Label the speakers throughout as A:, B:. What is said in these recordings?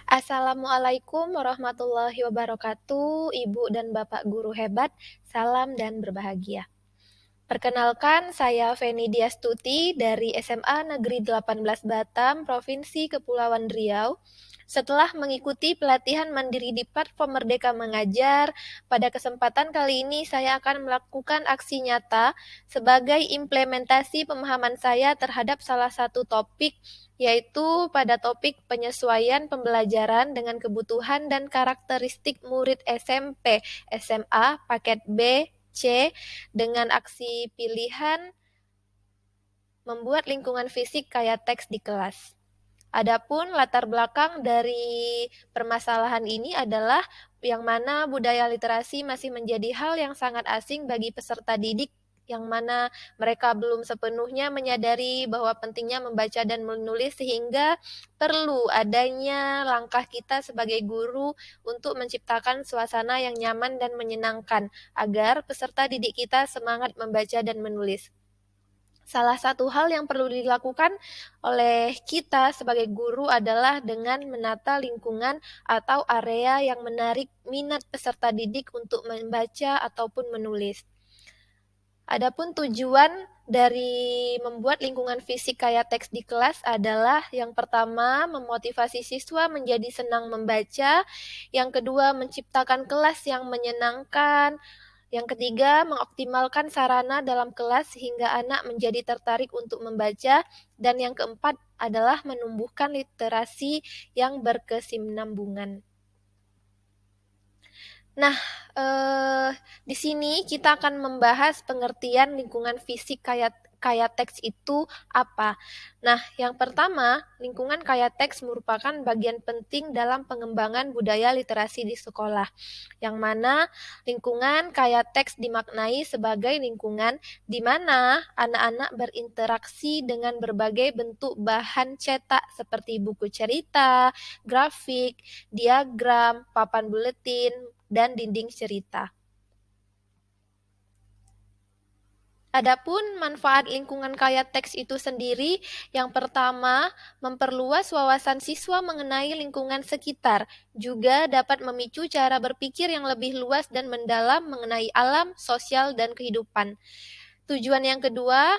A: Assalamualaikum warahmatullahi wabarakatuh, Ibu dan Bapak guru hebat, salam dan berbahagia. Perkenalkan, saya Feni Diastuti dari SMA Negeri 18 Batam, Provinsi Kepulauan Riau. Setelah mengikuti pelatihan mandiri di platform Merdeka Mengajar, pada kesempatan kali ini saya akan melakukan aksi nyata sebagai implementasi pemahaman saya terhadap salah satu topik, yaitu pada topik penyesuaian pembelajaran dengan kebutuhan dan karakteristik murid SMP, SMA, paket B, C, dengan aksi pilihan membuat lingkungan fisik kayak teks di kelas. Adapun latar belakang dari permasalahan ini adalah yang mana budaya literasi masih menjadi hal yang sangat asing bagi peserta didik, yang mana mereka belum sepenuhnya menyadari bahwa pentingnya membaca dan menulis, sehingga perlu adanya langkah kita sebagai guru untuk menciptakan suasana yang nyaman dan menyenangkan agar peserta didik kita semangat membaca dan menulis. Salah satu hal yang perlu dilakukan oleh kita sebagai guru adalah dengan menata lingkungan atau area yang menarik minat peserta didik untuk membaca ataupun menulis. Adapun tujuan dari membuat lingkungan fisik kayak teks di kelas adalah yang pertama, memotivasi siswa menjadi senang membaca, yang kedua, menciptakan kelas yang menyenangkan, yang ketiga, mengoptimalkan sarana dalam kelas sehingga anak menjadi tertarik untuk membaca, dan yang keempat adalah menumbuhkan literasi yang berkesinambungan. Nah, di sini kita akan membahas pengertian lingkungan fisik kayak teks itu apa. Nah, yang pertama, lingkungan kayak teks merupakan bagian penting dalam pengembangan budaya literasi di sekolah, yang mana lingkungan kayak teks dimaknai sebagai lingkungan di mana anak-anak berinteraksi dengan berbagai bentuk bahan cetak seperti buku cerita, grafik, diagram, papan buletin, dan dinding cerita. Adapun manfaat lingkungan kaya teks itu sendiri, yang pertama, memperluas wawasan siswa mengenai lingkungan sekitar, juga dapat memicu cara berpikir yang lebih luas dan mendalam mengenai alam, sosial, dan kehidupan. Tujuan yang kedua,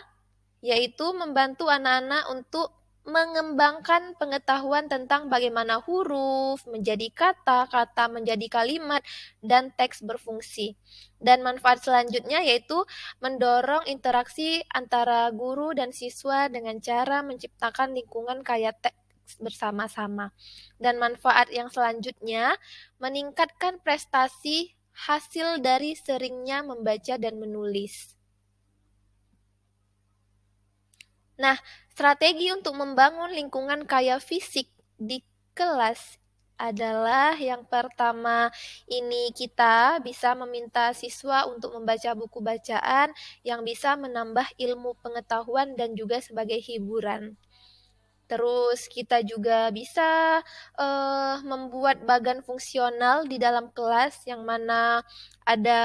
A: yaitu membantu anak-anak untuk mengembangkan pengetahuan tentang bagaimana huruf menjadi kata, kata menjadi kalimat, dan teks berfungsi. Dan manfaat selanjutnya yaitu mendorong interaksi antara guru dan siswa dengan cara menciptakan lingkungan kaya teks bersama-sama. Dan manfaat yang selanjutnya, meningkatkan prestasi hasil dari seringnya membaca dan menulis. Nah, strategi untuk membangun lingkungan kaya fisik di kelas adalah yang pertama, ini kita bisa meminta siswa untuk membaca buku bacaan yang bisa menambah ilmu pengetahuan dan juga sebagai hiburan. Terus kita juga bisa membuat bagan fungsional di dalam kelas, yang mana ada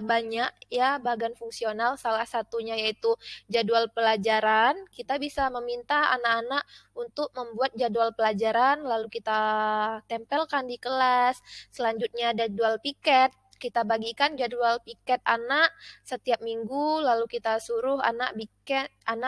A: banyak ya bagan fungsional, salah satunya yaitu jadwal pelajaran. Kita bisa meminta anak-anak untuk membuat jadwal pelajaran lalu kita tempelkan di kelas. Selanjutnya ada jadwal piket. Kita bagikan jadwal piket anak setiap minggu, lalu kita suruh anak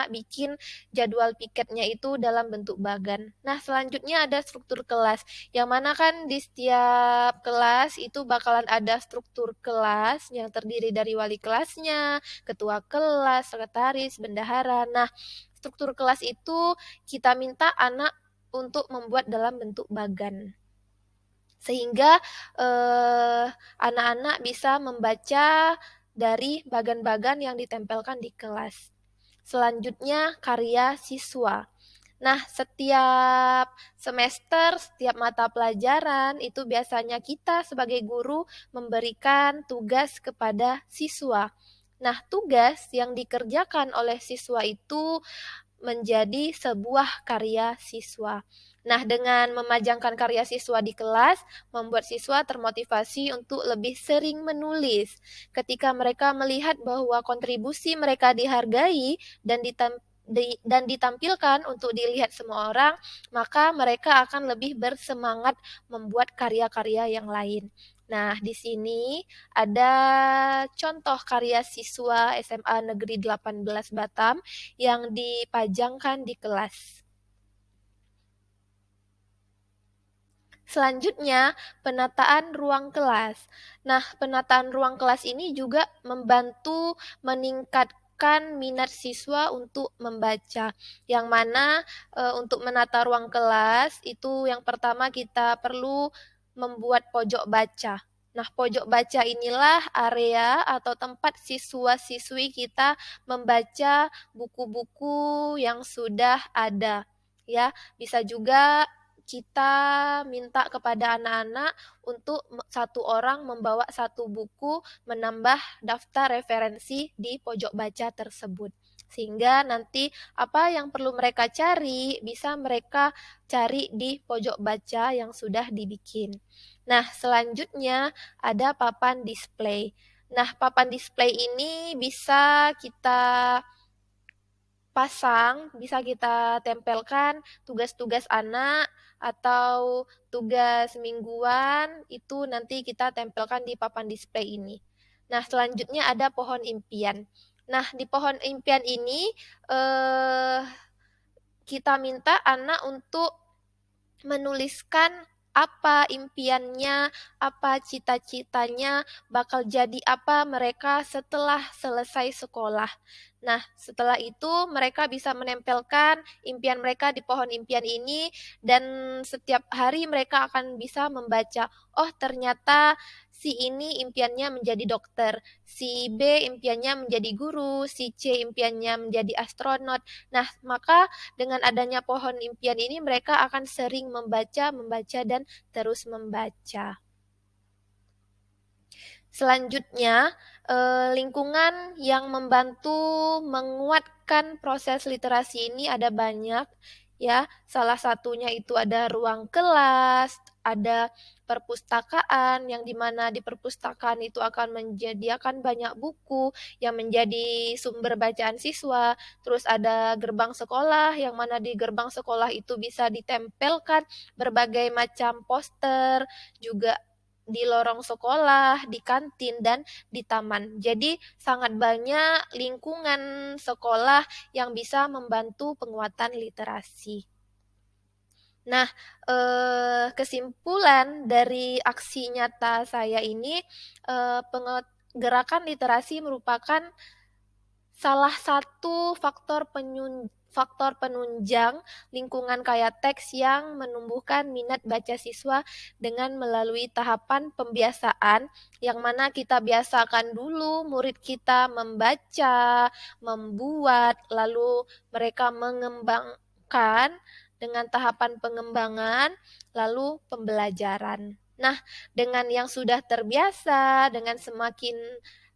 A: bikin jadwal piketnya itu dalam bentuk bagan. Nah, selanjutnya ada struktur kelas, yang mana kan di setiap kelas itu bakalan ada struktur kelas yang terdiri dari wali kelasnya, ketua kelas, sekretaris, bendahara. Nah, struktur kelas itu kita minta anak untuk membuat dalam bentuk bagan, sehingga anak-anak bisa membaca dari bagan-bagan yang ditempelkan di kelas. Selanjutnya, karya siswa. Nah, setiap semester, setiap mata pelajaran, itu biasanya kita sebagai guru memberikan tugas kepada siswa. Nah, tugas yang dikerjakan oleh siswa itu menjadi sebuah karya siswa. Nah, dengan memajangkan karya siswa di kelas, membuat siswa termotivasi untuk lebih sering menulis. Ketika mereka melihat bahwa kontribusi mereka dihargai dan dan ditampilkan untuk dilihat semua orang, maka mereka akan lebih bersemangat membuat karya-karya yang lain. Nah, di sini ada contoh karya siswa SMA Negeri 18 Batam yang dipajangkan di kelas. Selanjutnya, penataan ruang kelas. Nah, penataan ruang kelas ini juga membantu meningkatkan minat siswa untuk membaca. Yang mana untuk menata ruang kelas itu yang pertama kita perlu membuat pojok baca. Nah, pojok baca inilah area atau tempat siswa-siswi kita membaca buku-buku yang sudah ada. Ya, bisa juga kita minta kepada anak-anak untuk satu orang membawa satu buku menambah daftar referensi di pojok baca tersebut. Sehingga nanti apa yang perlu mereka cari bisa mereka cari di pojok baca yang sudah dibikin. Nah, selanjutnya ada papan display. Nah, papan display ini bisa kita pasang, bisa kita tempelkan tugas-tugas anak atau tugas mingguan, itu nanti kita tempelkan di papan display ini. Nah, selanjutnya ada pohon impian. Nah, di pohon impian ini eh, kita minta anak untuk menuliskan apa impiannya, apa cita-citanya, bakal jadi apa mereka setelah selesai sekolah. Nah, setelah itu mereka bisa menempelkan impian mereka di pohon impian ini dan setiap hari mereka akan bisa membaca, oh ternyata si ini impiannya menjadi dokter, si B impiannya menjadi guru, si C impiannya menjadi astronot. Nah, maka dengan adanya pohon impian ini mereka akan sering membaca, membaca dan terus membaca. Selanjutnya, lingkungan yang membantu menguatkan proses literasi ini ada banyak, ya. Salah satunya itu ada ruang kelas, ada perpustakaan, yang di mana di perpustakaan itu akan menyediakan banyak buku yang menjadi sumber bacaan siswa. Terus ada gerbang sekolah, yang mana di gerbang sekolah itu bisa ditempelkan berbagai macam poster, juga di lorong sekolah, di kantin, dan di taman. Jadi sangat banyak lingkungan sekolah yang bisa membantu penguatan literasi. Nah, kesimpulan dari aksi nyata saya ini, gerakan literasi merupakan salah satu faktor penunjang lingkungan kaya teks yang menumbuhkan minat baca siswa dengan melalui tahapan pembiasaan yang mana kita biasakan dulu murid kita membaca, membuat, lalu mereka mengembangkan dengan tahapan pengembangan, lalu pembelajaran. Nah, dengan yang sudah terbiasa, dengan semakin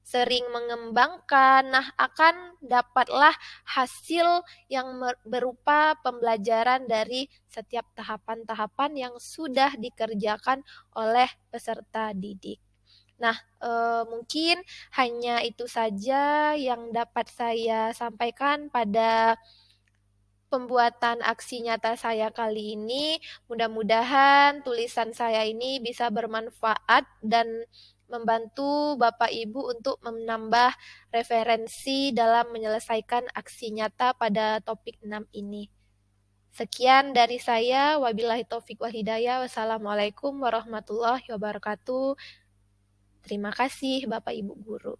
A: sering mengembangkan, nah akan dapatlah hasil yang berupa pembelajaran dari setiap tahapan-tahapan yang sudah dikerjakan oleh peserta didik. Nah, mungkin hanya itu saja yang dapat saya sampaikan pada pembuatan aksi nyata saya kali ini. Mudah-mudahan tulisan saya ini bisa bermanfaat dan membantu Bapak Ibu untuk menambah referensi dalam menyelesaikan aksi nyata pada topik 6 ini. Sekian dari saya, wabillahi taufik wal hidayah. Wassalamualaikum warahmatullahi wabarakatuh. Terima kasih Bapak Ibu Guru.